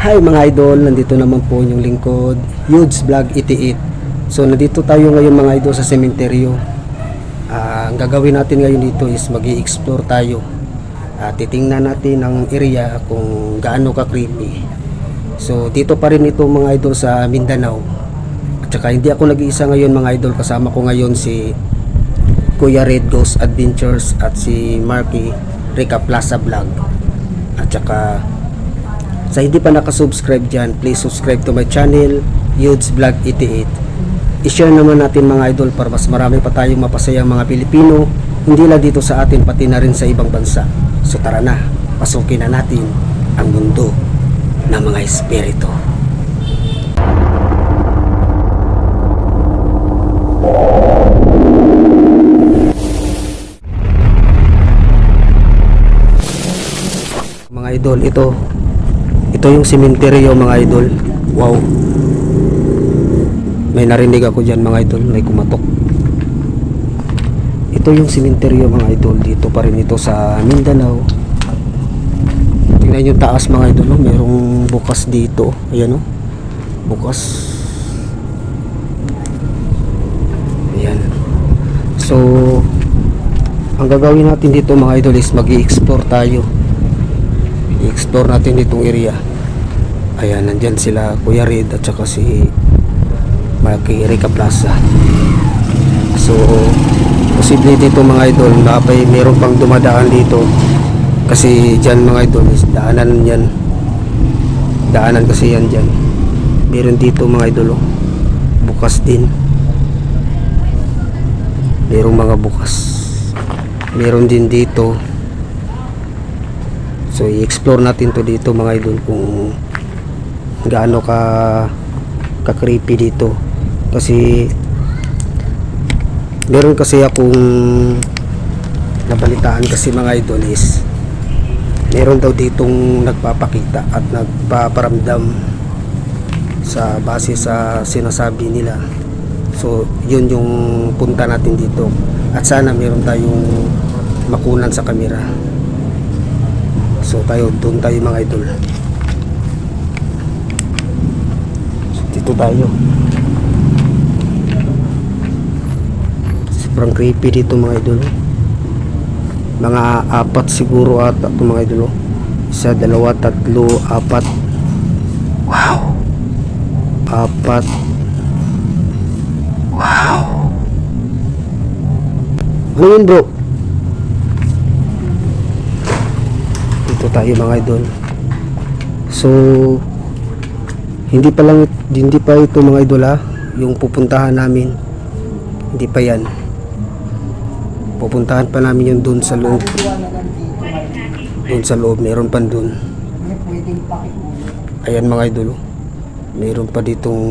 Hi mga idol, nandito naman po yung lingkod, Yudes Vlog 88. So nandito tayo ngayon mga idol sa sementeryo. Ang gagawin natin ngayon dito is mag-i-explore tayo. Titingnan natin ang area kung gaano ka-creepy. So dito pa rin ito mga idol sa Mindanao. At saka hindi ako nag-iisa ngayon mga idol, kasama ko ngayon si Kuya Red Ghost Adventures at si Marky Rica Plaza Vlog. At saka sa hindi pa nakasubscribe dyan, please subscribe to my channel, Yudes Vlog 88. I-share naman natin mga idol para mas marami pa tayong mapasayang mga Pilipino, hindi lang dito sa atin pati na rin sa ibang bansa. So tara na, pasukin na natin ang mundo ng mga espiritu. Mga idol, ito yung sementeryo mga idol. Wow, may narinig ako dyan mga idol, may kumatok. Ito yung sementeryo mga idol, dito pa rin ito sa Mindanao. Tingnan yung taas mga idol, mayroong bukas dito. Ayan o, bukas. Ayan. So ang gagawin natin dito mga idol is mag-i-explore tayo. I-explore natin itong area. Ayan, nandyan sila Kuya Red at saka si Marky Rica Plaza. So posible dito mga idol na meron pang dumadaan dito, kasi dyan mga idol is daanan yan, daanan kasi yan dyan. Meron dito mga idol bukas din, merong mga bukas, meron din dito. So i-explore natin to dito mga idol kung gaano ka creepy dito, kasi meron kasi akong nabalitaan kasi mga idol is meron daw ditong nagpapakita at nagpaparamdam sa base sa sinasabi nila. So yun yung punta natin dito, at sana meron tayong makunan sa kamera. So doon tayo mga idol. So, dito tayo. Sobrang creepy dito mga idol. Mga apat siguro ata ito mga idol. Isa, dalawa, tatlo, apat. Wow, apat. Wow, ano yun bro? Dito tayo mga idol. So hindi pa ito mga idol yung pupuntahan namin, hindi pa yan. Pupuntahan pa namin yung doon sa loob. Doon sa loob meron pa doon. Ayan mga idol, meron pa ditong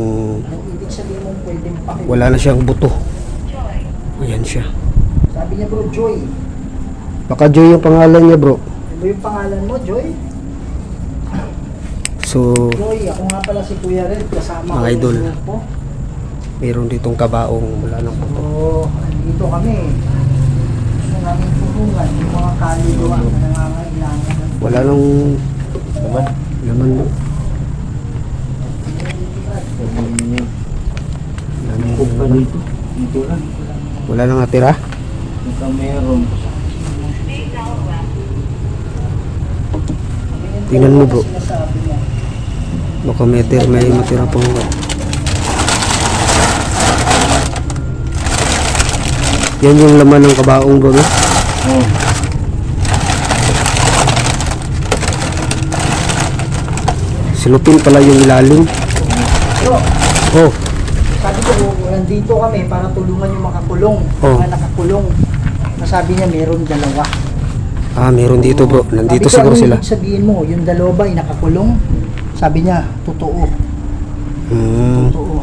wala na siyang buto. Ayan siya. Sabi niya bro, Joy. Baka Joy yung pangalan niya bro. Ano yung pangalan mo, Joy? So Joy, ako nga pala si Kuya Red, kasama mga idol, yung grupo. meron ditong kabaong wala nang buto. So, dito kami. Gusto namin tulungan yung mga kaluluwa na nangangailangan. Wala nang laman mo. Wala nang natira. Meron. Tingnan mo bro, Sinasabi niya. baka may matira pang yan yung laman ng kabaong bro, no? Oh. Silupin pala yung ilalim. Bro, Oh, sabi ko, nandito kami para tulungan yung makakulong. Oh. Mga nakakulong. Nasabi niya meron dalawa. meron dito bro, nandito Sabi ko, siguro ano sila. ibig sabihin mo, yung dalawa ba ay nakakulong? Sabi niya, totoo. Totoo.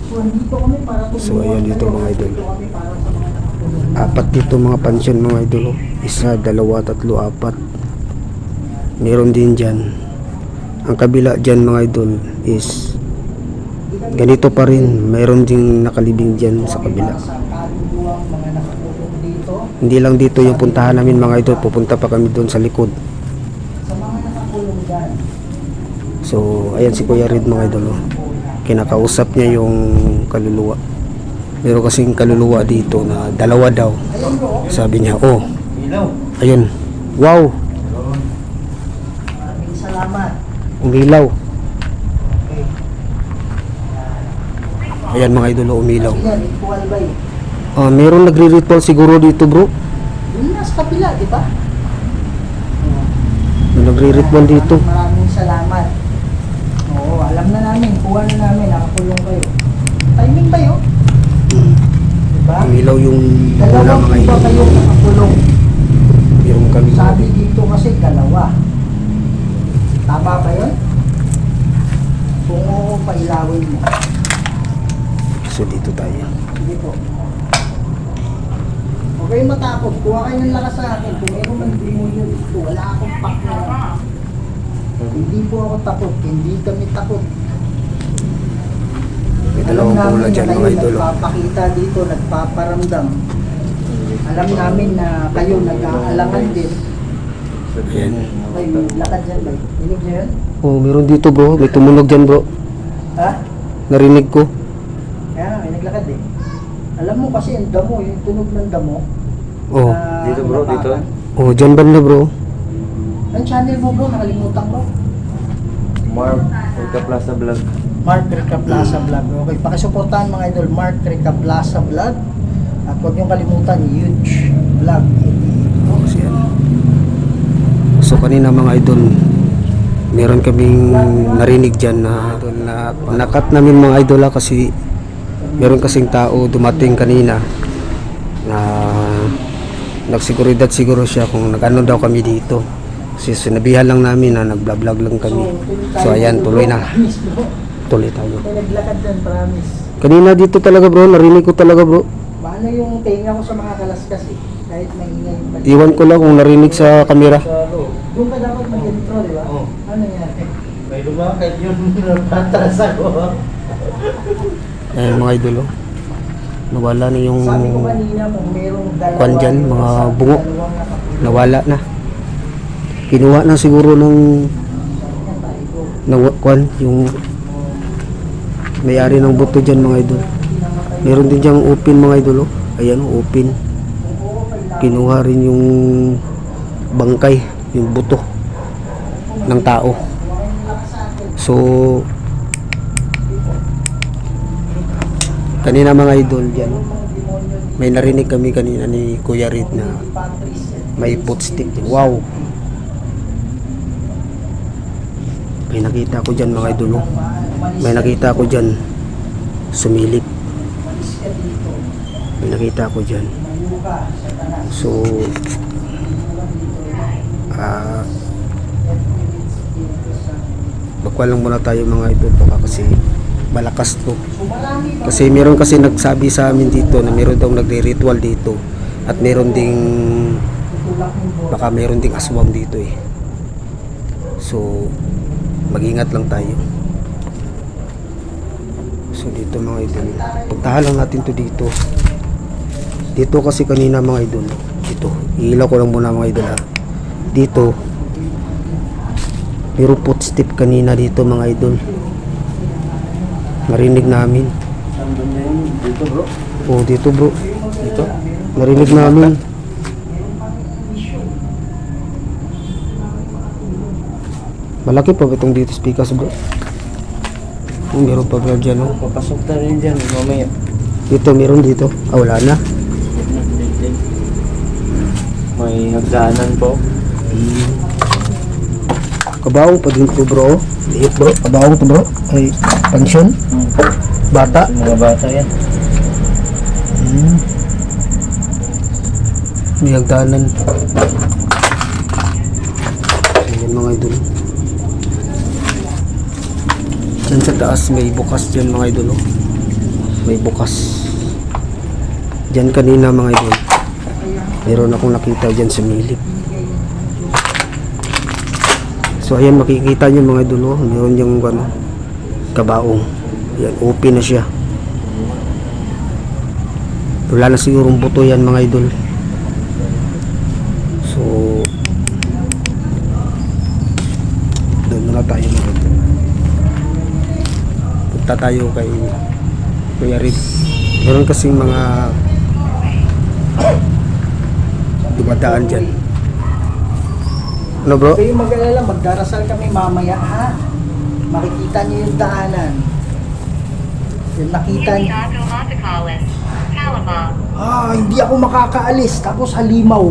So, nandito kami para tulungan. So, ayan dito, kayo. mga idol. Nandito kami para sa mga nakakulong. Apat dito mga pansyon mga idol. Isa, dalawa, tatlo, apat. Meron din dyan. Ang kabila dyan mga idol is ganito pa rin. Meron din nakalibing dyan sa kabila. Sa kaluluwang mga nakakulong dito. Hindi lang dito yung puntahan namin mga idol, pupunta pa kami doon sa likod. Sa mga nakakulong So ayan si Kuya Red mga idol, oh. Kinakausap niya yung kaluluwa. Pero kasing kaluluwa dito na dalawa daw. Sabi niya, oh, Ilaw. ayun, wow, Maraming salamat. umilaw. Okay. Ayan mga idol, oh, umilaw. Yan, equal by. Meron nagre-ritual siguro dito bro. Yun na sa kapila, di ba? May nagre-ritual dito. Maraming salamat. Oo, alam na namin. Kuha na namin. Nakakulong kayo. Timing ba yun? Diba? Umilaw yung una Dalawang mga iba idol. kayo nakakulong. Meron kami. Sabi dito kasi dalawa. Tama ba yun? Kung oo, pailawin mo. So dito tayo. Sige po. Huwag kayong matakot. Kuha kayo ng lakas sa akin. Kung meron man demonyo dito, wala akong pak na. Hindi po ako takot. Hindi kami takot. May dalawang pula dyan mga idol, oh. Nagpapakita dito, nagpaparamdam. Alam namin na kayo nag-aalangan din. Ayan. Okay, lakad dyan ba? Dinig niyo yun? Oh, meron dito bro. May tumunog dyan bro. Ha? Narinig ko. Kaya nga, may naglakad eh. Alam mo kasi ang damo, yung tunog ng damo. Oh. na Dito, bro, dito. inapakan. Oh, dyan banda bro. Ang channel mo bro, nakalimutan ko. Mark, Pagka Plaza Vlog. Mark Rica Plaza Vlog. Okay, pakisuportahan mga idol, Mark Rica Plaza Vlog. At huwag niyong kalimutan, huge vlog. Oh, siyan. So kanina mga idol, meron kaming narinig dyan na nakat namin mga idol, kasi meron kasing tao dumating kanina na nagsiguridad siguro siya kung nag-ano daw kami dito. Kasi sinabihan lang namin na nag-vlog lang kami. So ayan, tuloy na. Promise, bro. Tuloy tayo. May naglakad dyan, promise. Kanina dito talaga bro, narinig ko talaga bro. Paano yung tenga ko sa mga kalaskas eh? Kahit maingay yung balik. Iwan ko lang kung narinig sa kamera. Doon ka dapat mag-intro, di ba? Oo. Ano yan? May lumakad yun. Natatras ako. Ayan mga idol, oh. Nawala na yung Sabi ko kanina kung merong dalawa. Kwan dyan, yung mga sabi, bungo. dalawang nakapulong. nawala na. Kinuha na siguro ng kwan, yung may-ari ng buto dyan mga idol. Meron din dyang open mga idol, oh. Ayan, oh, open. Kinuha rin yung bangkay, yung buto ng tao. So kanina mga idol dyan, may narinig kami kanina ni Kuya Red na may footstep. Wow, may nakita ko dyan mga idol, oh. May nakita ko dyan sumilip. May nakita ko dyan. So magkwal lang muna tayo mga idol, baka kasi malakas to. Kasi meron kasi nagsabi sa amin dito na meron daw nagre-ritual dito, at meron ding baka meron ding aswang dito eh. So mag-ingat lang tayo. So dito mga idol, puntahan lang natin to dito. Dito kasi kanina mga idol, dito, ilaw ko lang muna mga idol, ha. Dito mayroong footstep kanina dito mga idol. Narinig namin. Saan ba niya yun? Dito bro. Oh, dito bro. Dito. Narinig namin. Malaki pa ba itong dito speakers bro? Oh, meron pa ba dyan, oh? Papasok na rin dyan. Mamaya. Dito, meron dito. Ah, wala na. May hagdanan po. Kabaong pa din to bro. Liit bro. Kabaong to bro. Ay, pansyon. Bata. Mga bata yan. May hagdanan. Ayan mga idol. Diyan sa taas may bukas dyan mga idol, oh. May bukas. Diyan kanina mga idol, meron akong nakita dyan sa milip. So ayan, makikita nyo mga idol, oh. Meron yung ano, kabaong. Ayan, open na siya. Wala na sigurong buto yan mga idol. So doon muna tayo mga idol. pupunta tayo kay Kuya Rid. Meron kasing mga dumadaan dyan. Ano bro? Kayo mag-alala, magdarasal kami mamaya ha. Makikita niyo yung daanan. Yung nakita niyo. Hindi ako makakaalis. Tapos halimaw.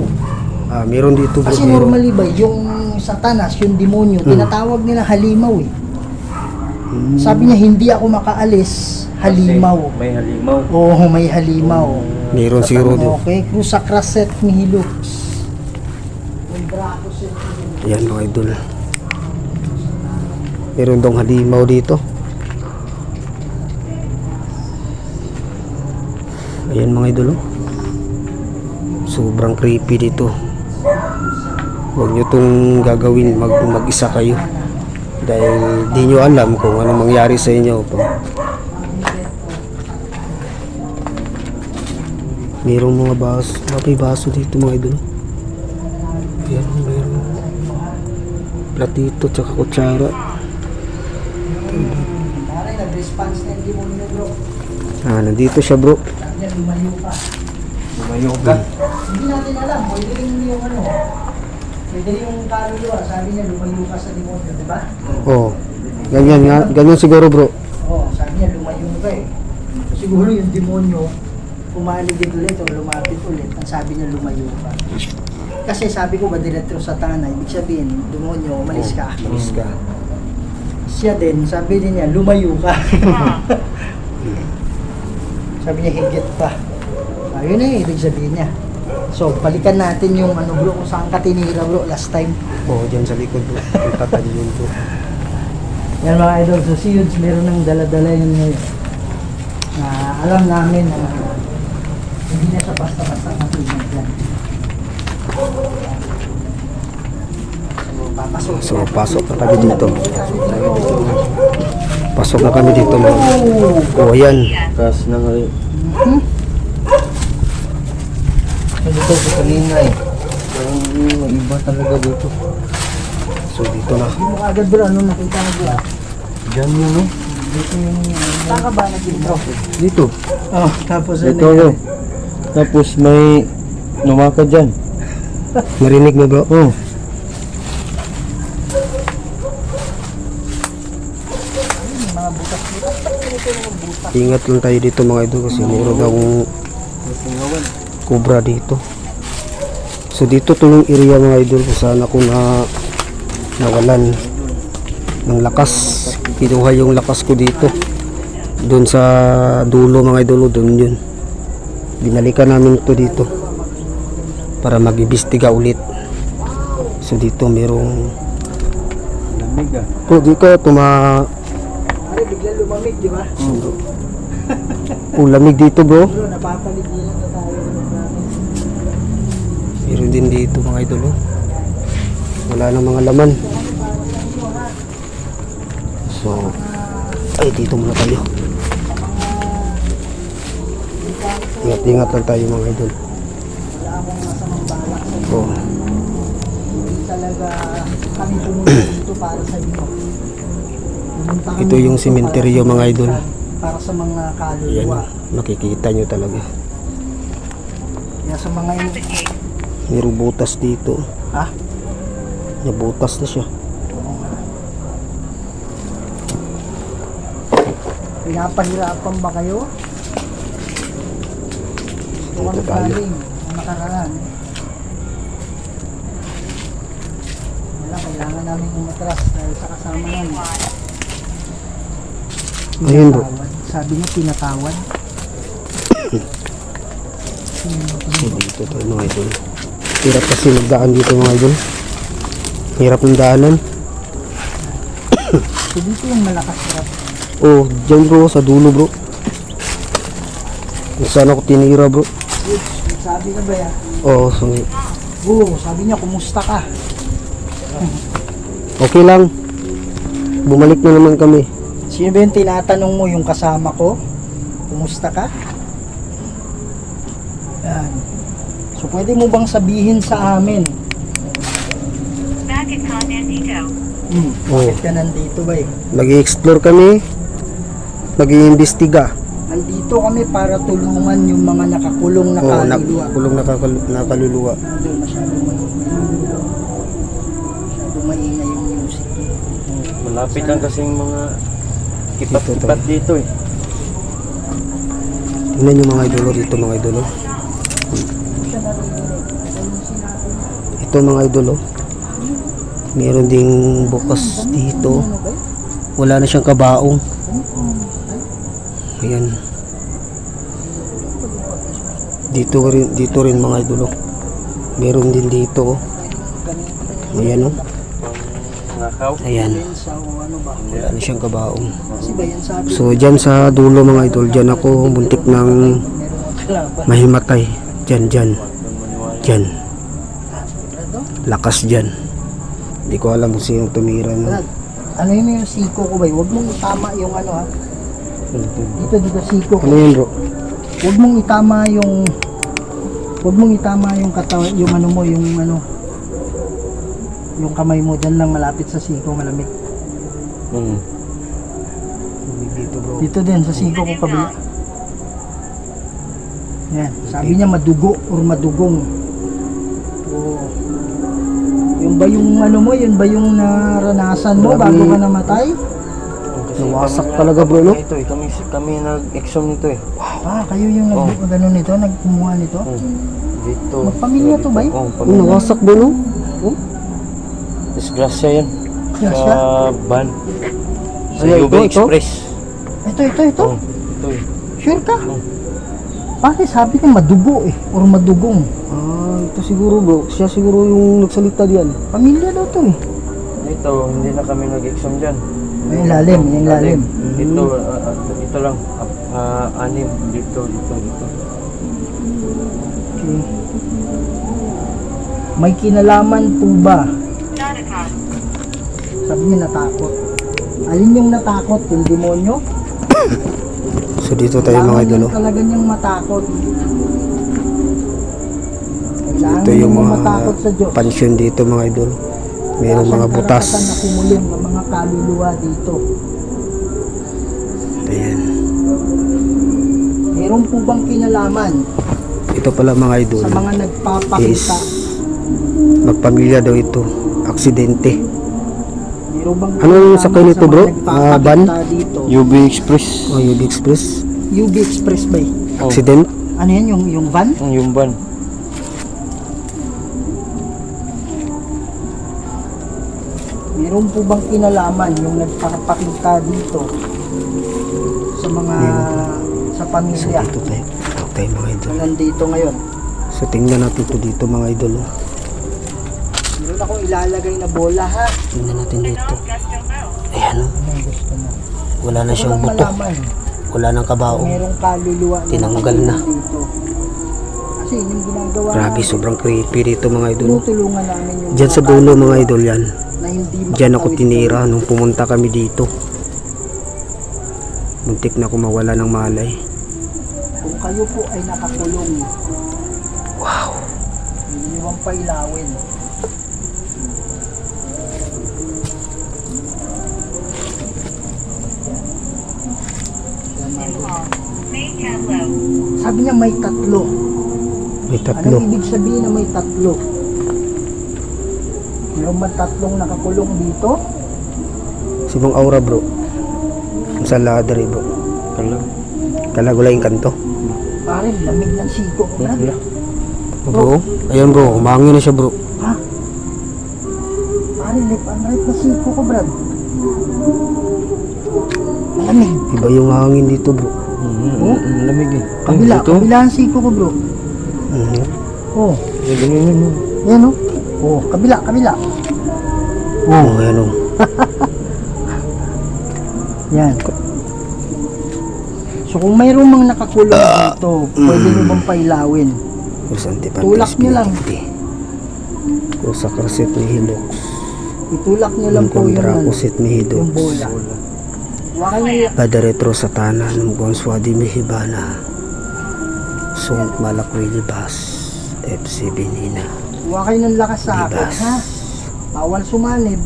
Meron dito bro. Kasi normally ba, yung satanas, yung demonyo, tinatawag nila halimaw eh. Sabi niya, hindi ako makaalis. Halimaw. Kasi may halimaw. Oo, may halimaw. Meron siguro doon. Okay, Cruza Craset Mihilux. Ayan mga idol. Meron dong halimaw dito. Ayan mga idol. Oh. Sobrang creepy dito. Huwag nyo itong gagawin mag-isa kayo. Dahil di nyo alam kung ano mangyari sa inyo. Merong mga baso. May baso dito mga idol. Ayan, meron. Platito tsaka kutsara. Pare, nag-response na yung demonyo bro. Nandito siya bro. Sabi niya, lumayo ka. Lumayo ka. Hindi natin alam, pwede rin yung ano. Pwede rin yung kaluluwa. Sabi niya, lumayo ka sa demonyo, di ba? Oh. Ganyan nga, ganyan siguro bro. Oo, sabi niya, lumayo ka eh. Siguro yung demonyo, pumaligid ulit o lumapit ulit. Ang sabi niya, lumayo ka. Kasi sabi ko ba diretro sa tanay, ibig sabihin, demonyo, umalis ka. Malis ka. Siya din, sabi din niya, lumayo ka. Sabi niya, higit pa. Ayun eh, ibig sabihin niya. So, balikan natin yung ano bro, kung saan ka tinira bro last time. Oh, dyan sa likod bro. Yung tatali yun bro. Yan mga idol, so si Yudes meron ng dala-dala yun ngayon. Alam namin na hindi na siya basta-basta matulog dyan. Papasok. So, pasok na kami dito. Pasok na kami dito mga. Oh, ayan. Kas ng rin. Dito sa kanina eh. Parang may iba talaga dito. So, dito na. Hindi mo agad bro, ano nakita mo bro? Diyan yun, no? Dito yung... Saan ka ba nag-intro? Dito. Oh, tapos Dito, no? Tapos may numaka dyan. Narinig mo bro? Oh. mga butas-butas. Ito yung butas. Ingat lang tayo dito mga idol kasi meron daw cobra dito. So dito to yung area mga idol kung saan ako nawalan ng lakas. Kinuha yung lakas ko dito. Doon sa dulo mga idol, doon yun. Binalikan namin ito dito para mag-ibestiga ulit. So dito merong Lamig ah. dito Ay, bigla lumamig, di ba? lamig dito bro. Bro, napapaligilan na tayo. Meron din dito mga idol. Oh. Wala nang mga laman. So, ay dito muna tayo. Ingat-ingat lang tayo mga idol. Wala akong masamang balak sa inyo. Oh, Hindi talaga kami pumunta dito para sa inyo. Pumunta kami ito yung dito sementeryo para sa mga idol. Para sa mga Yan, kaluluwa. makikita nyo talaga. Kaya sa mga Mayroong butas dito. Ha? Nabutas na siya. Pinapahirapan ba kayo? Ito kami Dito tayo. galing. Ang nakaraan. Wala, kailangan namin umatras dahil sa kasama namin. Ayun bro. Tinatawad. Sabi niya tinatawad. So, dito tayo mga idol. Hirap kasi magdaan dito mga idol. Hirap ng daanan. So dito yung malakas hirap. Oh, dyan bro, sa dulo bro. Kung saan ako tinira bro. Sabi ka ba yan? Oh, so, Oo, sabi niya kumusta ka? okay lang. Bumalik na naman kami. Sino ba yung tinatanong mo yung kasama ko? Kumusta ka? Yan. So pwede mo bang sabihin sa amin? Back at Con Andito. Bakit ka nandito ba eh? Mag-i-explore kami. mag-iimbestiga. Nandito kami para tulungan yung mga nakakulong na Oo, kaluluwa. kulong na kaluluwa. Doon masyadong maingay. Masyadong maingay yung music. Malapit lang kasing mga Dito, kipat-kipat dito eh. Tingnan yung mga idolo dito, mga idolo. Ito mga idolo. Meron ding bukas dito. Wala na siyang kabaong. Ayan. Dito rin mga idolo. Meron din dito. Oh. Ayan oh. Nakaw. Ayan. Sa o ano ba? Wala na siyang kabaong. Kasi ba yan sabi? So dyan sa dulo mga idol, dyan ako buntik ng Meron mga kalaban. mahimatay. Dyan. Dyan. Brado? Lakas dyan. Hindi ko alam kung sino tumira na. Brad, ano yung siko ko ba? Huwag mong itama yung ano ha. Dito siko ko. Ano yun bro? Huwag mong itama yung katawan, yung ano mo, yung ano, yung kamay mo dyan lang malapit sa siko, malamig. Dito bro. Dito din sa siko ko kabila. Yan, sabi niya madugo or madugong. Oo. Yung ba yung ano mo, yun ba yung naranasan mo Grabe. bago ka namatay? Nawasak talaga bro no? Ito eh, kami nag-exam nito eh. Ah, kayo yung nag-ano nito, nagkumuha nito? Dito. Magpamilya to ba eh? Oo, Oh, pamilya. nawasak bro no? Disgrasya yan. Disgrasya? Sa van. Sa Ay, UB ito. Express. Ito. Oh, ito eh. Sure ka? Oo. Bakit sabi niya madugo eh, or madugong. Ah, ito siguro bro. Siya siguro yung nagsalita diyan. Pamilya daw to eh. Ito, hindi na kami nag-exam dyan. Yung lalim. Ito, ito lang. Anim. Dito. Okay. May kinalaman po ba? Sabi niya natakot. Alin yung natakot? Yung demonyo? So dito tayo mga idol. Kailangan talaga niyang matakot. Kailangan Ito yung niyang mga matakot sa Diyos. pansyon dito mga idol. Mayroong Wala mga siyang butas. karapatan na kumulong ng mga kaluluwa dito. Ayan. Meron po bang kinalaman Ito pala mga idol. sa mga Is nagpapakita? magpamilya daw ito. Aksidente. Meron bang Anong kinalaman sakay nito, sa mga bro? Van? nagpapakita dito? UB Express. Oh, UB Express. UB Express ba eh? Accident. Ano yan? Yung van? Yung van. Meron po bang kinalaman yung nagpapakita dito sa mga sa So pamilya dito tayo. Tawag tayo mga idol. na nandito ngayon? So tingnan natin ito dito mga idol. Oh. Meron akong ilalagay na bola ha. Tingnan natin dito. Ayan oh. Anong gusto mo? Wala na Gusto siyang lang buto. malaman Wala nang kung kabaong. merong kaluluwa Tinanggal na. dito. Kasi yun yung ginagawa Grabe, sobrang creepy dito mga idol. tinutulungan namin yung Diyan sa mga dulo kaluluwa mga idol yan. na hindi Diyan ako makatawid tinira nung pumunta kami dito. Muntik na ako mawala ng malay. kung kayo po ay nakakulong. Wow. Hindi nyo bang pailawin? Sabi niya may tatlo. May tatlo. Anong ibig sabihin na may tatlo? Meron ba tatlong nakakulong dito? Sibong aura bro. Sa ladder bro. Kalam. Kalagula yung kanto. Pare, lamig ng siko. Brad. Bro, ayan bro, umangin na siya bro. Ha? Pare, left and right na siko ko, Brad. Malamig. Iba yung hangin dito bro. Lamig eh. Kabila ang siko ko, bro. Mhm. Oh, Ganyan. yan oh. Oh, kabila. Oh, ayan oh. Yan. So kung mayroong mga nakakulong dito, pwede nyo bang pailawin? Cruz Antipantes Tulak niyo lang. Cruz Sacraset Nihilux. Itulak nyo lang po yung, Kondrakusit yung Nihidux. bola. Wakay nyo Padre Retro Satana ng Gonswadi Mihibana. Sunt Malakwilibas. FC Benina. ng lakas sa akin, Libas. ha? Bawal sumanib.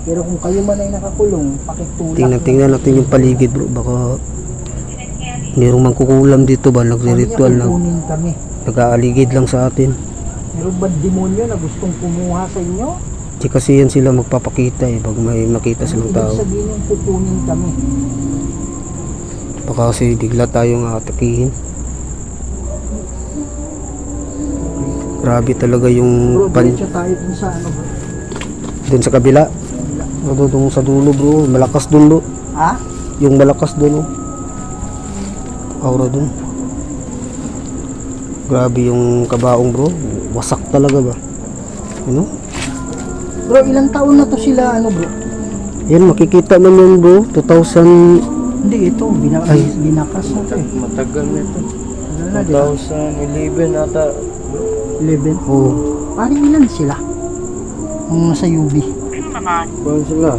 Pero kung kayo man ay nakakulong, pakitulak. Tingnan natin yung paligid bro. Baka mayroong mangkukulam dito ba? Nagre-ritual na. Kukunin kami. Nag-aaligid lang sa atin. Meron ba demonyo na gustong kumuha sa inyo? Di kasi yan sila magpapakita eh. Pag may makita silang Ibig tao. sabihin yung kukunin kami. Baka kasi bigla tayong atakihin. Grabe talaga yung Bro, diretso tayo dun sa ano bro. dun sa kabila. Doon sa dulo bro. Malakas dun bro. Ha? Yung malakas dun oh. Aura dun. Grabe yung kabaong bro. Wasak talaga ba? Ano? Bro, ilang taon na to sila ano bro? Yan makikita man yun bro. 2000. Hindi, ito. Ay. Binakas na to eh. Matagal na ito. Ano na, di ba? 2011 ata. 11. Oh. Paring ilan sila? Ang nasa UB. Kung sila?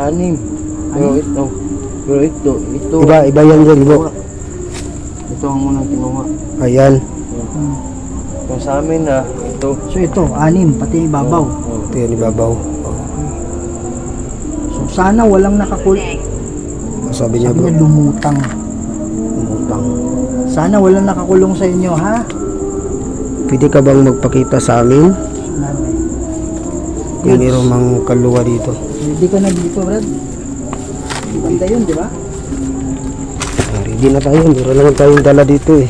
6. Pero ito. Iba yan dyan bro. Ito ang unang kinuha. Ayan. Hmm. Kung sa amin na, ito. So ito, 6, pati ibabaw. Ito yan ibabaw. So sana walang nakakulong. Sabi niya Sabi bro. niya lumutang. Umutang. Sana walang nakakulong sa inyo, ha? Pwede ka bang magpakita sa amin? Nanay. Kung mayroong mang kaluwa dito. Ready ka na dito, Brad? Banda yun, di ba? Ready na tayo. Meron naman tayong dala dito eh.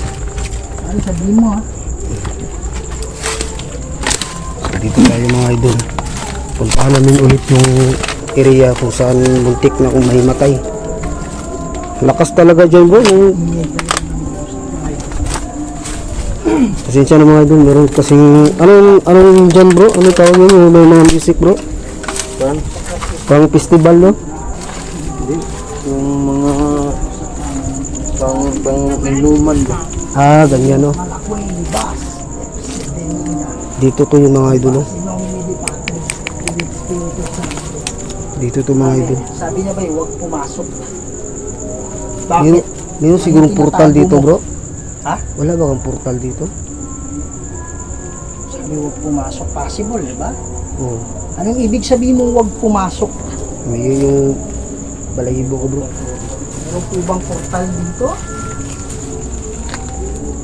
Ano, sabihin mo, ha? So, dito tayo mga idol. Puntahan namin ulit yung area kung saan muntik na kung mahimatay. Lakas talaga dyan bro. Pasensya na mga idol. Meron kasing anong dyan bro? Ano tawag yun? Yung may mga music bro? Saan? Pang festival no? Hindi. Yung mga pang-inuman ba? Ah, ganyan no? Malakway, libas. Dito to yung mga idol no? Sinong milipatid. Dito to mga idol. Sabi niya ba, huwag pumasok. Meron, Bakit? meron sigurong portal dito bro? Ha? Wala ba kang portal dito? Sabi huwag pumasok. Possible, di ba? Oo. Anong ibig sabihin mong huwag pumasok? May yun yung balahibo ko bro. Meron po bang portal dito?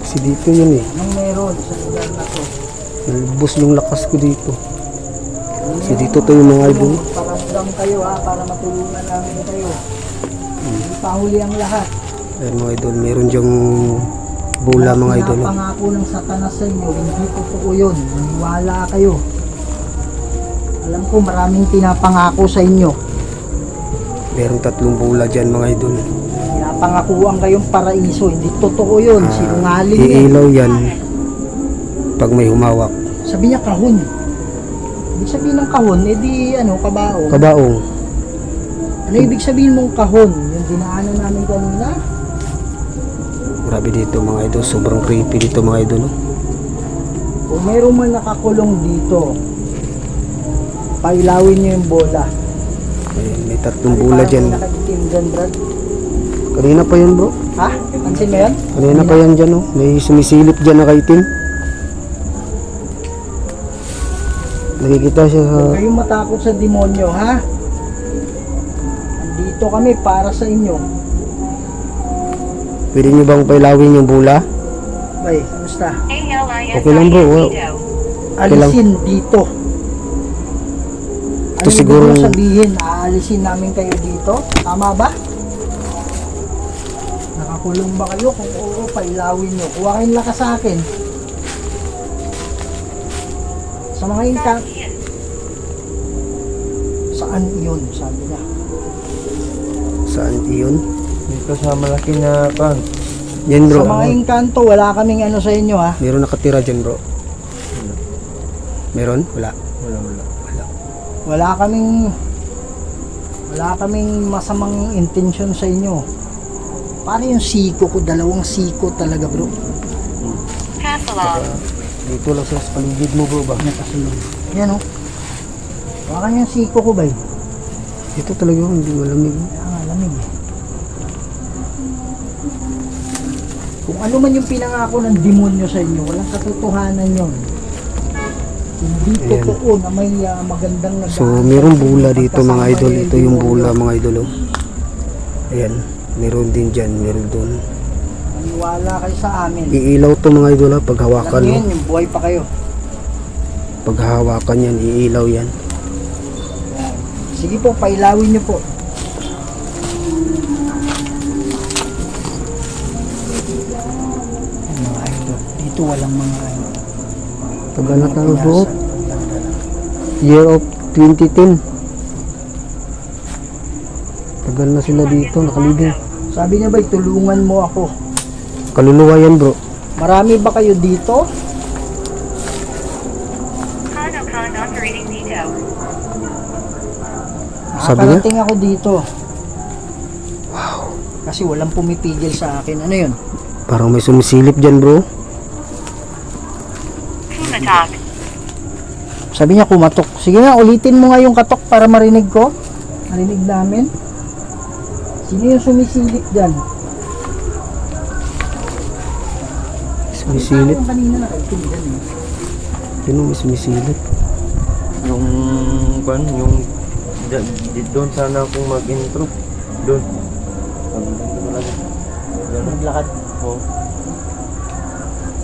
Kasi dito yun eh. Anong meron sa lugar na to? Nalubos yung lakas ko dito. Kasi dito to yung mga idol. Paramdam kayo ha, para matulungan namin kayo. Hindi pa huli ang lahat. Ayan mga idol, meron dyang bola mga idol. Oh. Pinapangako ng satanas sa inyo, hindi totoo yun. Maniwala kayo. Alam ko maraming pinapangako sa inyo. Meron 3 bola dyan mga idol. Pinapangakuan kayong paraiso, hindi totoo yun. Sinungaling yan. Iilaw yan pag may humawak. Sabi niya kahon. Ibig sabihin ng kahon, edi ano, kabaong. Kabaong. Ano ibig sabihin mong kahon? Yung dinaanan namin kanina? Grabe dito mga idol, sobrang creepy dito mga idol. Oh. Kung mayroong man nakakulong dito, pailawin niyo yung bola. Ayan, may 3 bola dyan. Nakatikim dyan, Brad. Kanina pa yan bro. Ha? Pansin mo yan? Kanina pa yan dyan oh. May sumisilip dyan na kaitim. Nakikita siya sa... Huwag kayong matakot sa demonyo, ha? Andito kami para sa inyo. Pwede nyo bang pailawin yung bola? Bay, kamusta? Okay lang bro. Wow. Alisin dito. Ito Ano siguro- siguro sabihin, aalisin namin kayo dito? Tama ba? Nakakulong ba kayo? Kung oo, pailawin nyo. Kuha kayong lakas sa akin. Sa mga inka, saan iyon? Sabi niya. Saan iyon? Dito sa malaki na pan. Yan bro. Sa mga inkanto, wala kaming ano sa inyo ha. Meron nakatira dyan bro. Meron? Wala. Wala. Wala kaming masamang intention sa inyo. Paano yung siko ko? 2 siko talaga bro. Dito lang sa paligid mo bro ba? Nakasulong. Yan o. Baka yung siko ko ba? Ito talaga yung hindi malamig. Kaya nga lamig. Kung ano man yung pinangako ng demonyo sa inyo, walang katotohanan yon. Hindi Ayan. totoo na may magandang nag So, merong bula dito mga idol. Ito yung bula mga idol. Oh. Ayan. Meron din dyan. Meron doon. Maniwala kayo sa amin. Iilaw to mga idol ha. Pag hawakan Alam mo. niyo yun, yung buhay pa kayo. Pag hawakan yan, iilaw yan. Yan. Sige po, pailawin niyo po. Mga idol, dito walang mga idol. Tagal na tayo bro. Pinasan. Tagal na. Year of 2010. Tagal na sila dito. Nakalibing. Sabi niya ba, tulungan mo ako. Kaluluwa yan bro. Marami ba kayo dito? Hanokon operating dito. Sabi niya? Nakakarating ako dito. Kasi walang pumipigil sa akin. Ano yun? Parang may sumisilip dyan bro. Kumatok. Sabi niya kumatok. Sige nga, ulitin mo nga yung katok para marinig ko. Marinig namin. Sino yung sumisilip dyan? Sumisilip. Yung kanina nakaitim dyan eh. Yun may sumisilip. Yung yung doon sana akong mag-intro. Doon. Naglakad. Oh.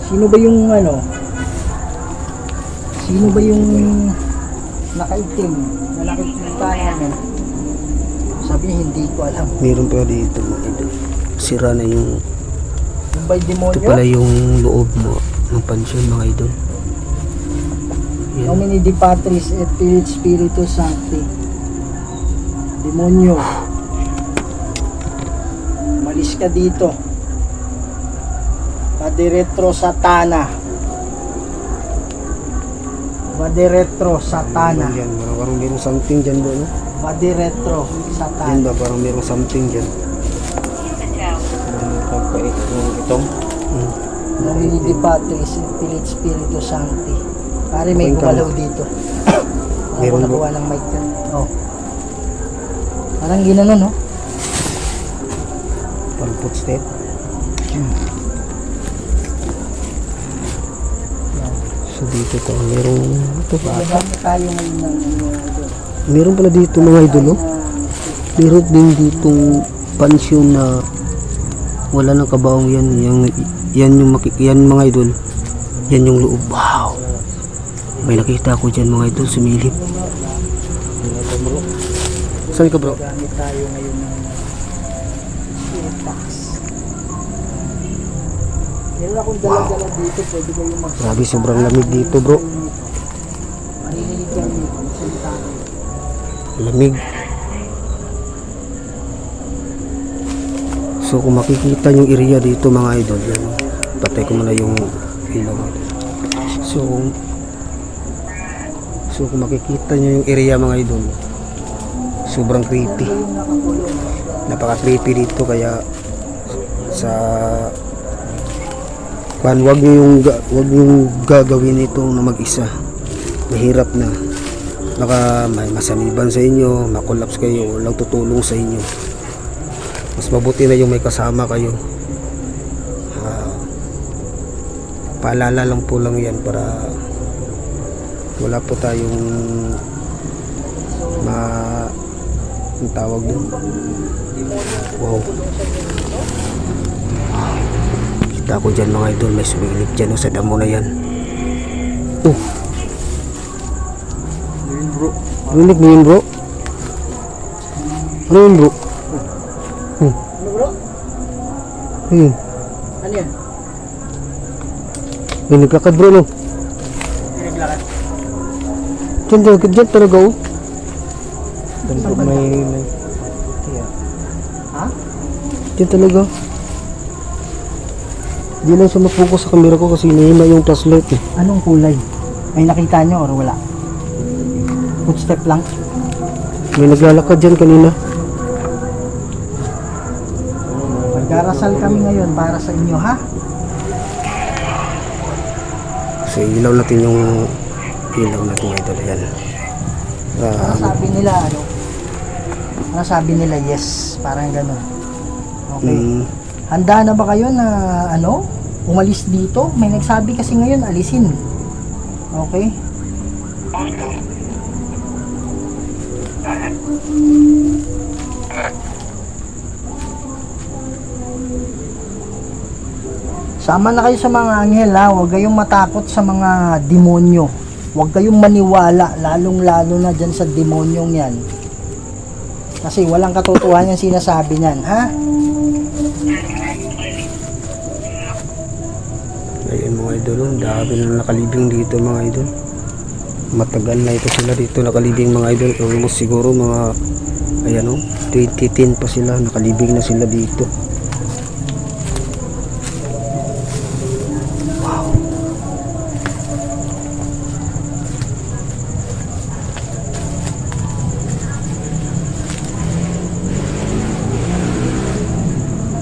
Sino ba yung ano? Sino ba yung nakaitim na nakikita namin? Sabi niya, hindi ko alam. Meron pa dito mga idol. Sira na yung... Yung ba'y Ito demonyo? pala yung loob mo ng pansyon mga idol. Yan. Nomini di Patris et Filii Spiritus Sancti. Demonyo. Malis ka dito. Vadiretro Satana. Vadiretro Satana. Yan, parang merong something dyan bro. No? Vadiretro Yan Satana. ba? Parang merong something dyan. Kapait yung itong. Nomini di Patris et Filii Spiritus Sancti. Pare may Point ka. gumalaw dito. Ako Meron nakuha ng mic dyan. Oh. Parang ginanon, no? Parang footstep. So dito to, merong... Ito ba? Marami tayo ngayon ng ano, Meron pala dito mga idol. Oh. Meron din ditong pansyon na wala nang kabaong yan. Yan yung yan mga idol. Yan yung loob. Wow! May nakita ko dyan mga idol, sumilip. Saan ka bro? gamit tayo ngayon ng spirit box. Meron akong dala-dala dito, pwede kayo mag- Grabe, sobrang lamig dito bro. Marinig kami kung salita. Lamig. So kung makikita yung area dito mga idol, yan. Patay ko muna yung ilaw. So kung makikita nyo yung area mga idol, sobrang creepy. Napaka creepy dito kaya sa wag nyo yung gagawin ito na mag-isa. Mahirap na. Baka may masaniban sa inyo, makolaps kayo, walang tutulong sa inyo. Mas mabuti na yung may kasama kayo. Paalala lang po lang yan para wala po tayong ang tawag doon. Wow. Kita ko dyan mga idol, may sumilip dyan sa damo na yan. Oh, Yun bro. rinig mo yun bro? Ano yun bro? Ano bro? Ayun, Ano yan? may naglakad bro no? Pinaglakad. Dyan talaga oh. May Ha? Dyan talaga. Di lang siya mapokus sa camera ko kasi nahima yung flashlight eh. Anong kulay? May nakita nyo or wala? Footstep lang? May naglalakad dyan kanina. Magdarasal kami ngayon para sa inyo, ha? So ilaw natin yung ilaw natin mga idol. Ayan. Ano sabi nila, ano? Ano sabi nila, yes. Parang gano'n. Okay. Handa na ba kayo na, ano? Umalis dito? May nagsabi kasi ngayon, alisin. Okay? Sama na kayo sa mga anghel ha, huwag kayong matakot sa mga demonyo. Huwag kayong maniwala, lalong-lalo na dyan sa demonyong yan. Kasi walang katotohanan yung sinasabi niyan, ha? Ayun mga idol, ang dami na nakalibing dito mga idol. Matagal na ito sila dito nakalibing mga idol. Almost siguro mga, ayan o, 2010 pa sila, nakalibing na sila dito.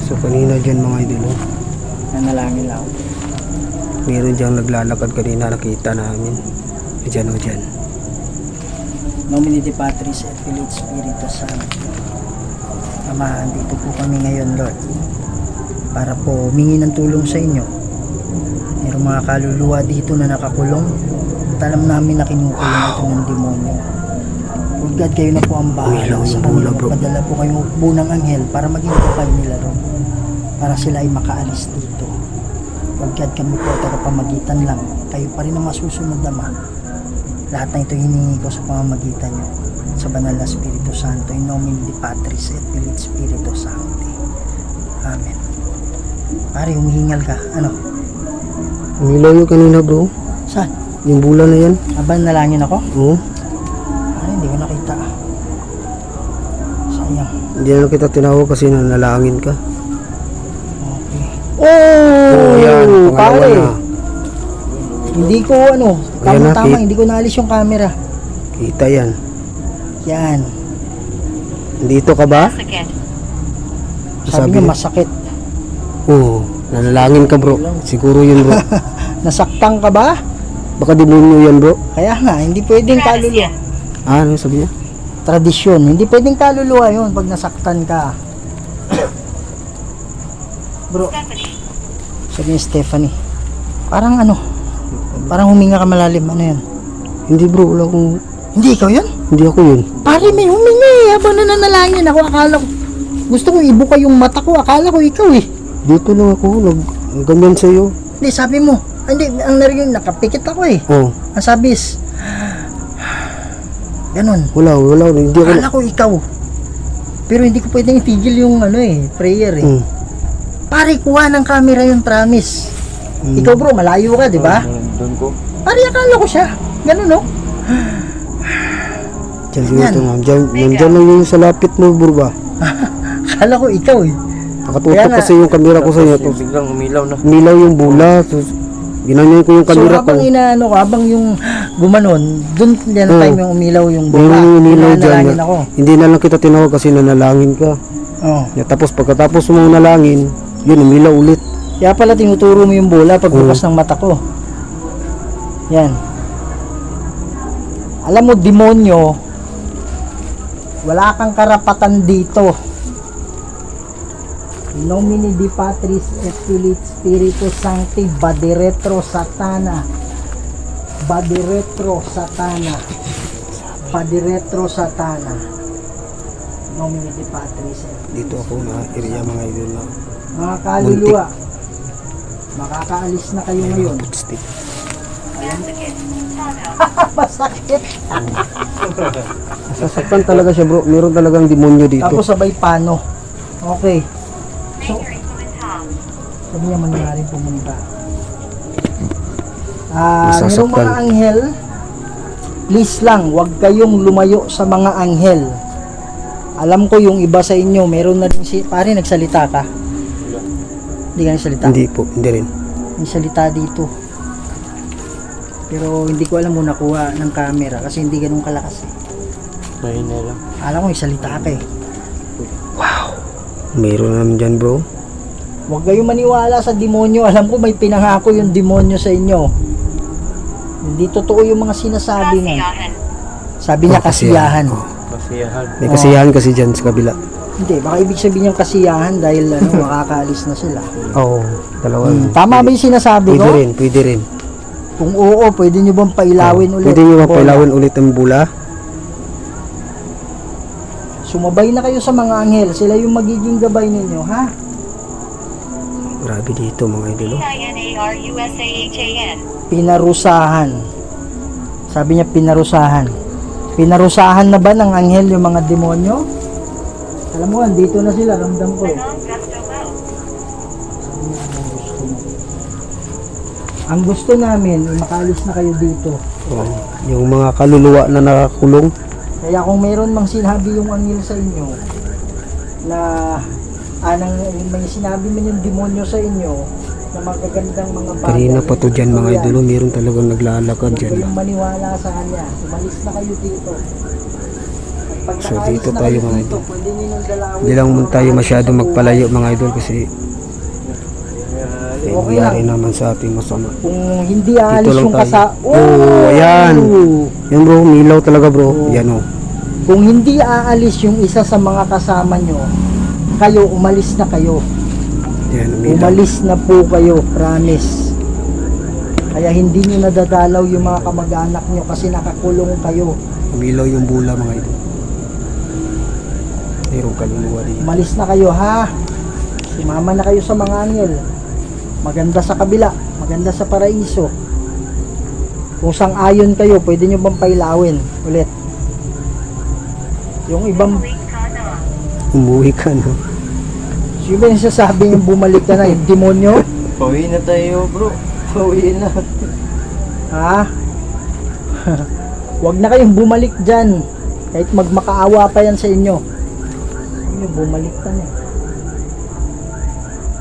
So kanina dyan mga idol, oh, Nanalangin lang. meron dyan naglalakad kanina, nakita namin. Dyan o dyan. Nomine Patris et Filii Spiritus Sancti. Ama, dito po kami ngayon, Lord, para po humingi ng tulong sa inyo. Mayroong mga kaluluwa dito na nakakulong at alam namin na kinukulong ito ng demonyo. Lord God, kayo na po ang bahala Ilaw sa yung kanila. bola, bro. Magpadala po kayo bunang anghel para maging kapal nila ron, para sila ay makaalis dito. Lord God, kami po tagapamagitan lang. Kayo pa rin ang masusunod, Ama. Lahat na ito hiningi ko sa pamamagitan nyo sa banal na Espiritu Santo, in nomine Patris et Filii Spiritus Sancti. Amen. Pare, humihingal ka. Ano? Umilaw yung kanina bro. Saan? Yung bulan na yan. Abang nalangin ako? Oo. Pare, hindi ko nakita. Sayang. Hindi na kita tinawag kasi nanalangin ka. Okay. Oh, yan. Pangalawa pare. na. Hindi ko ano, Ayan na, tama-tama, Pete. hindi ko naalis yung camera. Kita yan. Yan. Dito ka ba? Again. Sabi niya masakit. Oo. Nanalangin ka bro. Siguro yun bro. Nasaktan ka ba? Baka demonyo yan bro. Kaya nga, hindi pwedeng kaluluwa. Ah, ano sabi niya? Tradisyon, hindi pwedeng kaluluwa yun pag nasaktan ka. Bro, Stephanie. sabi ni Stephanie, parang ano, parang huminga ka malalim, ano yan? Hindi bro, wala akong... Hindi ikaw yan? Hindi ako yun. Pare, may huminga eh, habang nananalangin ako, akala ko, gusto ko ibuka yung mata ko, akala ko ikaw eh. Dito lang ako, ganyan sa'yo. Hindi, sabi mo, hindi, ang narinig, nakapikit ako eh. Oh, Ang sabi is, ganon, wala, hindi ako... akala ko ikaw. Pero hindi ko pwedeng itigil yung ano eh, prayer eh. Hmm. Pare, kuha ng camera yung promise. Ikaw bro, malayo ka, di ba? Doon ko. Pare, akala ko siya. Ganun, no? Diyan Yan. dito nga. Nandyan lang yung sa lapit mo bro ba? Akala ko ikaw eh. Nakatutok Kaya nga. kasi yung camera ko sa iyo. Tapos biglang umilaw na. Umilaw yung bula. Ginanyan ko yung So, camera ko. habang inaano ko, habang yung gumanon, dun din Oo. time yung umilaw yung Yung bola. umilaw dyan. Nanalangin ako. Hindi na lang kita tinawag kasi nanalangin ka. Oh. Tapos pagkatapos mo nalangin, yun umilaw ulit. Kaya pala tinuturo mo yung bola pag bukas ng mata ko. Yan. Alam mo, demonyo, wala kang karapatan dito. In nomine Patris et Filii Spiritus Sancti, Badiretro Satana. Badiretro Satana. Badiretro Satana. In nomine Patris et Dito ako na area mga idol na mga kaluluwa. Makakaalis na kayo ngayon. footstick. Once again. Time out. Masakit. Sasaktan talaga siya bro. Meron talagang demonyo dito. Tapos sabay pano. Okay. Make your incoming top. Sabi niya mangyari pumunta. Merong Nasasaktan. mga anghel. Please lang, huwag kayong lumayo sa mga anghel. Alam ko yung iba sa inyo, meron na rin si... Pare, nagsalita ka? Hindi ka nagsalita? Hindi po, hindi rin. May salita dito. Pero hindi ko alam mo nakuha ng camera kasi hindi ganun kalakas eh. Mahina lang. Alam ko may salita ka eh. Meron naman dyan bro. Huwag kayong maniwala sa demonyo. Alam ko may pinangako yung demonyo sa inyo. Hindi totoo yung mga sinasabi niya. Kasiyahan. Sabi niya kasiyahan. Oh. Masiyahan. May kasiyahan kasi dyan sa kabila. Hindi, baka ibig sabihin yung kasiyahan dahil makakaalis na sila. Oo, dalawa. Tama ba yung sinasabi Pwede ko? rin, pwede rin. Kung oo, pwede nyo bang pailawin ulit? Pwede nyo Bola. mapilawin ulit ang bula. Sumabay na kayo sa mga anghel. Sila yung magiging gabay ninyo, ha? Grabe dito mga idol. Oh. P-I-N-A-R-U-S-A-H-A-N. Pinarusahan. Sabi niya pinarusahan. Pinarusahan na ba ng anghel yung mga demonyo? Alam mo, andito na sila. Ramdam ko eh. Anong gusto mo? Ang gusto namin, makalis na kayo dito. Oh, yung mga kaluluwa na nakakulong. Kaya kung mayroon mang sinabi yung anghel sa inyo na may sinabi man yung demonyo sa inyo na magagandang mga bagay. Kanina pa to dyan mga idol. Oh. Meron talagang naglalakad Huwag dyan. kayong maniwala sa kanya. Umalis na kayo dito. At pag So, nakaalis dito na tayo, kayo mga dito, idol. pwede nyo nang dalawin. Hindi lang muna tayo masyado magpalayo mga idol kasi may Okay nangyari lang. naman sa ating masama. Kung hindi Dito aalis lang yung tayo. kasa... Oh, ayan. Yan bro, milaw talaga bro. Oo. Yan oh. Kung hindi aalis yung isa sa mga kasama nyo, kayo, umalis na kayo. Yan, milaw. Umalis na po kayo, promise. Kaya hindi nyo nadadalaw yung mga kamag-anak nyo kasi nakakulong kayo. Milaw yung bula mga idol. Mayroong kaluluwa rin. Umalis na kayo, ha? Sumama na kayo sa mga anghel. Maganda sa kabila, maganda sa paraiso. Kung sang-ayon kayo, pwede nyo bang pailawin ulit? Yung ibang, Bumalik ka na. Umuwi ka no. sino ba yung sasabi yung bumalik ka na, yung demonyo? Pauwi na tayo, bro. Pauwi na. Ha? Huwag na kayong bumalik dyan. Kahit magmakaawa pa yan sa inyo. Huwag nyo, bumalik ka na.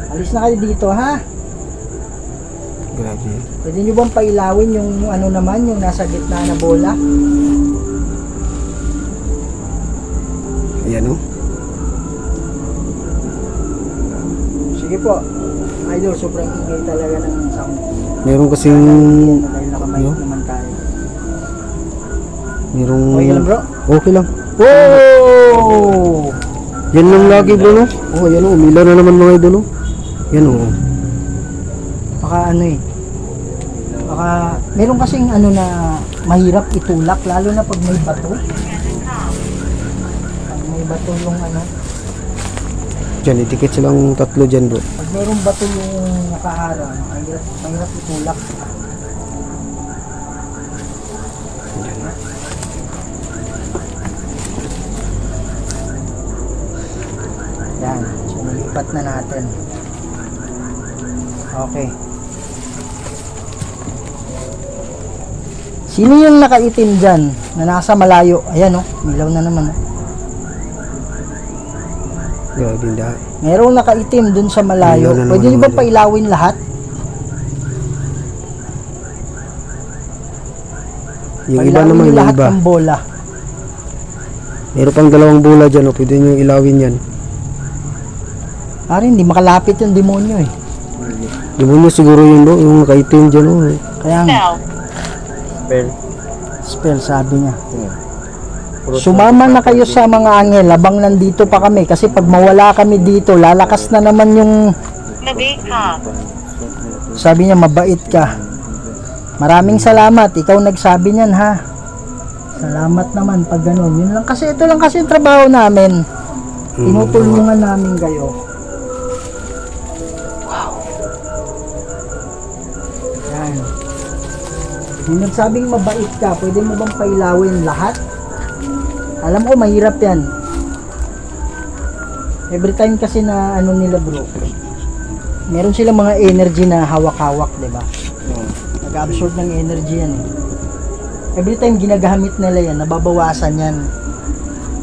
Alis na kayo dito, ha? Grabe. Pwede nyo bang pailawin yung ano naman, yung nasa gitna na bola? Ayan oh. Sige po. Idol, sobrang ingay talaga ng sound. Meron kasing Dahil nakamay Yo. naman tayo. merong Okay lang, bro? Okay lang. Whoa! Yan lang lagi bro no. Oh, yan oh, umilaw na naman mga idol oh. Yan oh. Baka ano eh. Baka, meron kasing ano na mahirap itulak, lalo na pag may bato. Pag may bato yung ano, Diyan, itikit silang tatlo dyan bro. pag mayroong bato yung nakaharang, mahirap itulak. Yan, so nilipat na natin. Okay. Sino yung nakaitim dyan na nasa malayo? Ayan, oh, milaw na naman. Oh. Grabe hindi. Merong nakaitim dun sa malayo. Milaw na naman Pwede nyo ba mga pailawin lahat? Yung iba Pailawin naman, nyo yung lahat iba. ng bola. Meron pang dalawang bola dyan oh. Pwede nyo ilawin yan. Pare, hindi makalapit yung demonyo eh. Di mo nyo siguro yun bro, yung nakaitim dyan oh. Kaya nga, Spell. Spell. spell sabi niya. Puro Sumama na kayo sa mga anghel habang nandito pa kami kasi pag mawala kami dito, lalakas na naman yung Mabait ka. sabi niya mabait ka. Maraming salamat, ikaw nagsabi niyan ha. Salamat naman pag ganun. Yun lang kasi, ito lang kasi yung trabaho namin. Tinutulungan namin kayo. Wow. Yan. Yung nagsabing mabait ka, pwede mo bang pailawin lahat? Alam ko mahirap yan. Every time kasi na ano nila bro, meron silang mga energy na hawak-hawak, di ba? Nag-absorb ng energy yan eh. Every time ginagamit nila yan, nababawasan yan.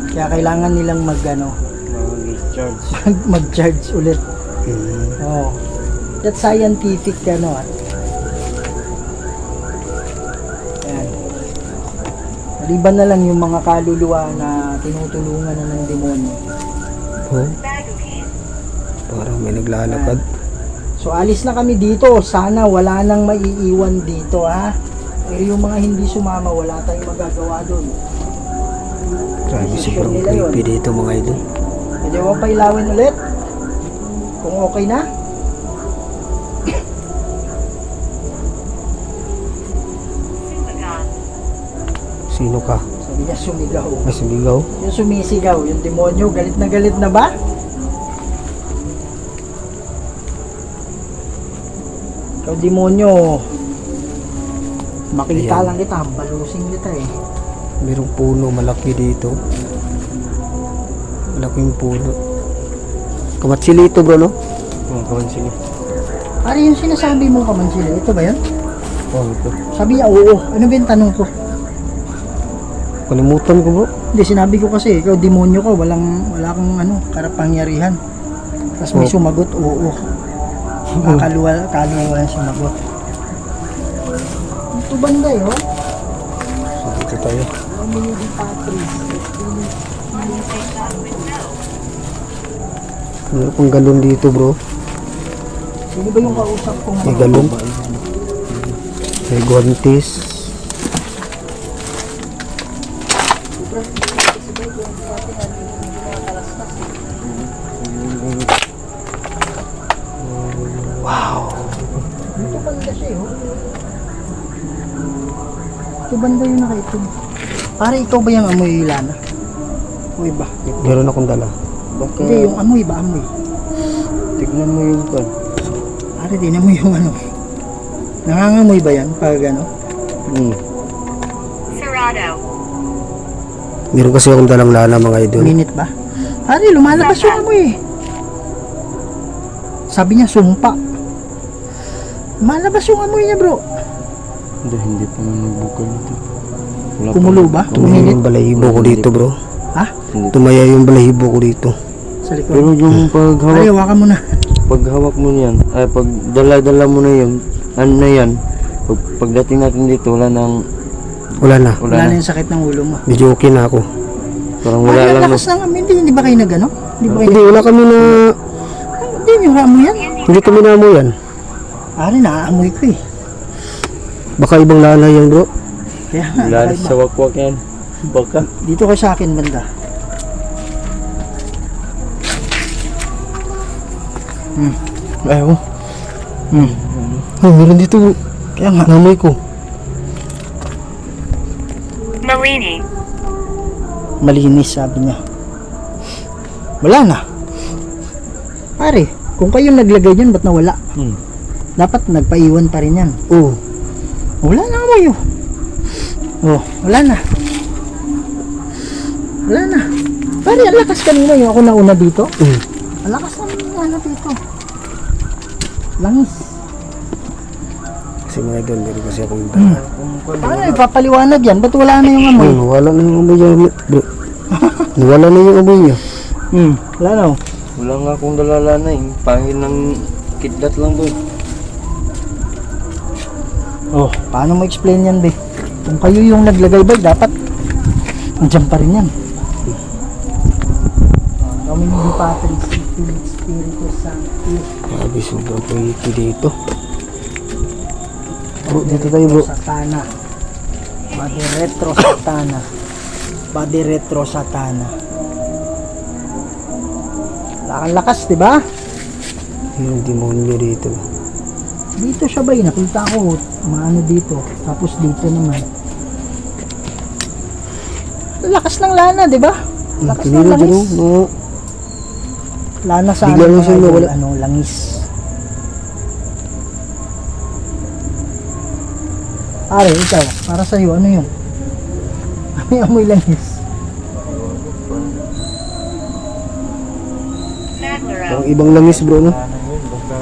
Kaya kailangan nilang Mag-discharge. mag-charge ulit. Mm. Oh. That's scientific ano ah. Ayan. Maliban na lang yung mga kaluluwa na tinutulungan na ng demonyo. Oh, Baguhin. parang may naglalakad. So alis na kami dito. Sana wala nang maiiwan dito ha. Pero yung mga hindi sumama, wala tayong magagawa doon. Grabe sobrang creepy dito mga idol. Pwede mo pa ilawin ulit? Kung okay na? Sino ka? Sabi niya sumigaw. Ay, sumigaw. Yung sumisigaw, yung demonyo, galit na ba? Ikaw demonyo, makita Ayan. lang kita, balusing kita eh. Merong puno malaki dito. Malaking puno. Kamatsili ito bro, no? Oh, kawan sila. Ano yung sinasabi mo kamansila? Ito ba yan? Oh, ito. Sabi niya, oo. Ano ba yung tanong ko? Kalimutan ko bro. Hindi, sinabi ko kasi, ikaw demonyo ka, wala kang karapangyarihan. Tapos may Oh. sumagot, oo. Kaliwa yung sumagot. Ito banda yun? So, dito tayo. Dominic Patrice. Meron pang galon dito bro. Sino ba yung kausap kong May galon. May guantes. Ito banda siya yun. Ito banda yung nakaitim. Pare, ikaw ba yung amoy lana? O iba? Meron akong dala. Baka, Hindi, yung amoy ba amoy? tignan mo yung kan. Pare, tingnan mo yung ano. Nangangamoy ba yan pag ano? Sarado. Meron kasi akong dalang lana mga idol. Minute ba? Pare, lumalabas yung amoy eh. Sabi niya, sumpa. Lumalabas yung amoy niya bro. Hindi pa man nagbukal ito. Wala pa. Kumulo ba? Tumaya Minute? yung balahibo ko dito bro. Ha? Hindi. Tumaya yung balahibo ko dito. Sa likod. Pero yung Pare, paghawak, hawakan mo na. paghawak mo niyan, ay pag dala-dala mo na yun, ano na yan, pagdating natin dito, wala nang, Wala na. wala Wala na. na yung sakit ng ulo mo. Medyo okay na ako. Parang Pare, wala ang lang. No? lakas ng amoy. Hindi ba kayo nagano? Hindi ba kayo Hindi, wala kami na... Hindi, yung amoy yan. Hindi kami naamoy yan. Pare, naaamoy ko eh. Baka ibang lana yan bro. Kaya nga, Wala kakaiba. sa wakwak yan. Baka. Dito ka sa akin banda. Ayaw. Ay, meron dito. Kaya nga, Namoy ko. Malini. malinis sabi niya. Wala na. Pare, kung kayo naglagay dyan, ba't nawala? Dapat nagpaiwan pa rin yan. Oo. Wala na kayo. Oh, wala na. Wala na. Pare, ang lakas kanina yung ako nauna dito. Ang lakas ng ano dito. Langis. Kasi mga idol, meron kasi akong dala. Paano ipapaliwanag yan? Ba't wala na yung amoy? Ay, nawala na yung amoy niya. Bro. Nawala na yung amoy niya. Wala na oh. Wala nga akong dalalana eh. Pangil ng kidlat lang doon. Oh, paano mo explain yan, be? Kung kayo yung naglagay ba, dapat andyan pa rin yan. Kami hindi Patrick, Espiritu Santo. Grabe, sobrang freaky dito. Bro, dito tayo bro. Satana. Body retro satana. Body retro satana. Wala kang lakas, di ba? Yung demonyo dito. Dito siya ba? Nakita ko maano dito. Tapos dito naman. Lakas ng lana, di ba? Lakas ng Kanina dyan langis. no? Lana sa Bigla lang mga siya idol, nawala. ano, langis. Pare, ikaw, para sa'yo, ano yun? May amoy langis. Maglaro. Parang ibang langis bro no? Lana yun. Baka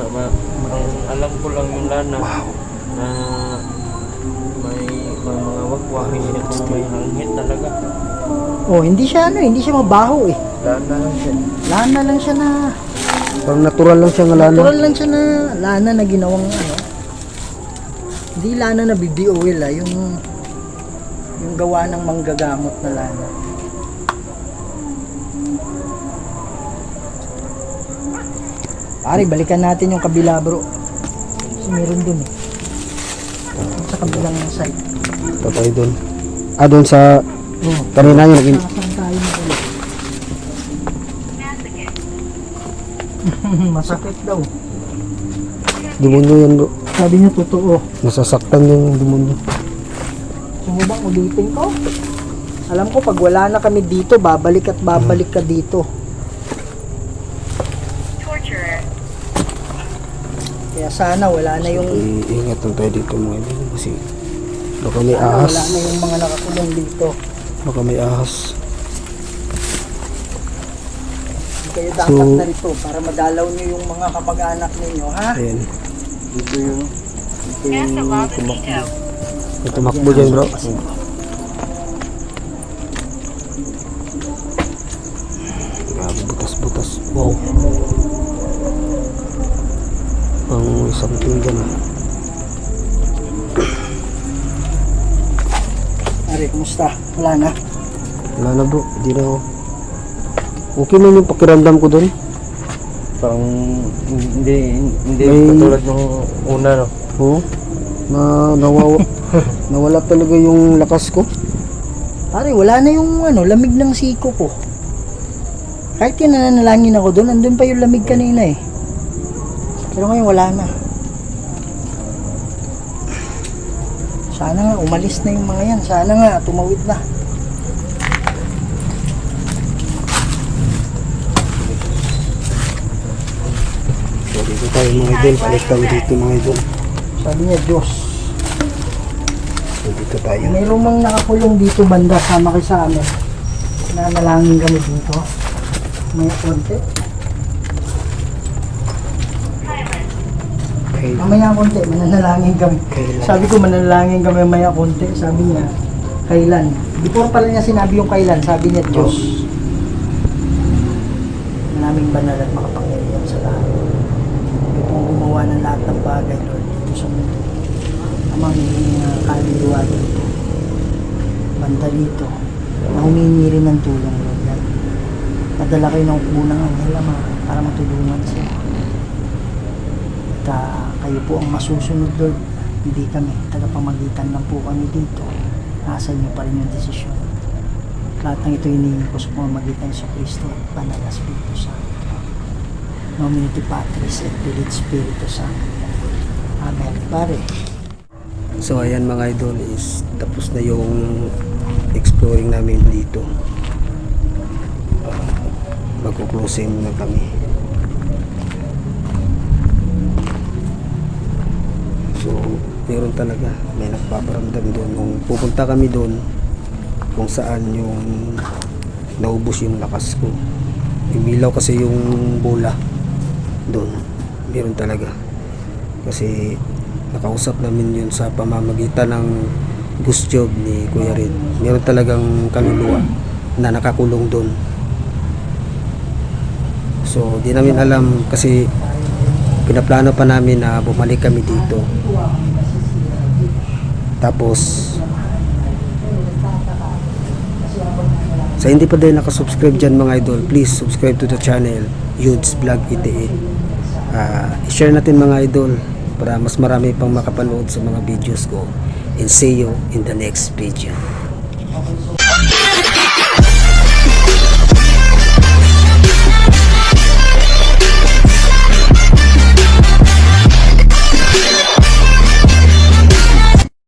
ang alam ko lang yung lana. Na may mga wakwakin niya kung may hangit talaga. Oh, hindi siya ano, hindi siya mabaho eh. Lana lang siya. Lana lang siya na, Parang natural lang siya ng lana. natural lang siya na lana na ginawang ano. Hindi lana na BBOL ah, yung gawa ng manggagamot na lana. Pare, balikan natin yung kabila bro. Kasi meron dun eh. Sa kabilang side. Ito tayo dun. Ah, dun sa... Oh, Kanina yung naging... saan tayo na ulit? Masakit daw. Demonyo yan bro. Sabi niya totoo. Nasasaktan yung demonyo. Gusto mo bang ulitin ko? Alam ko pag wala na kami dito, babalik at babalik ka dito. Torturer. Kaya sana wala na yung Iingat lang tayo dito mga idol kasi baka may sana ahas. wala na yung mga nakakulong dito. Baka may ahas. Hindi kayo dapat na rito para madalaw niyo yung mga kamag-anak ninyo, ha? Ayan. Dito yung Nasa Montecito. May tumakbo dyan bro. Grabe, butas-butas. Wow. Pang isang tinggan ah. Ari, kumusta? Wala na? Wala na bro, hindi na ako. Okay man yung pakiramdam ko doon. parang hindi May- katulad nung una, no? Oo. Nawala talaga yung lakas ko. Pare, wala na yung lamig ng siko ko. Kahit nananalangin ako doon, andun pa yung lamig kanina eh. Pero ngayon wala na. Sana nga umalis na yung mga yan. Sana nga tumawid na. So dito tayo mga idol, balik tayo dito mga idol. Sabi niya, Diyos. So dito tayo. Mayroong mang nakakulong dito banda sama kay sa amin. Nanalangin kami dito. May konti. Okay. Mamaya konti, mananalangin kami. Kailan? Sabi ko mananalangin kami mamaya konti. Sabi niya, kailan? Before pala niya sinabi yung kailan, sabi niya, Diyos. Naming banal at makapangyarihan sa lahat. Ito ang gumawa ng lahat ng bagay, Lord, dito sa mundo. Amang kaluluwa dito. Banda dito. Na humingi rin ng tulong, Lord. Padala kayo ng unang anghel, Ama, para matulungan sila. At kayo po ang masusunod, Lord. Hindi kami. Tagapamagitan lang po kami dito. Nasa inyo pa rin yung desisyon. Lahat ng ito hinihingi ko sa pamamagitan sa Kristo at Banal na Espiritu Santo. Nominati Patris et Filii Spiritus Sancti. Amen. Pare. So ayan mga idol, is tapos na yung exploring namin dito. Magko-closing na kami. So meron talaga, may nagpaparamdam doon. Kung pupunta kami doon, kung saan yung naubos yung lakas ko. Umilaw kasi yung bola doon. Meron talaga. Kasi nakausap namin yun sa pamamagitan ng ghost job ni Kuya Red. Meron talagang kaluluwa na nakakulong doon. So di namin alam kasi pinaplano pa namin na bumalik kami dito. Tapos sa hindi pa din nakasubscribe dyan mga idol, please subscribe to the channel Yudes Vlog 88. I-share natin mga idol para mas marami pang makapanood sa mga videos ko, and see you in the next video. Okay, so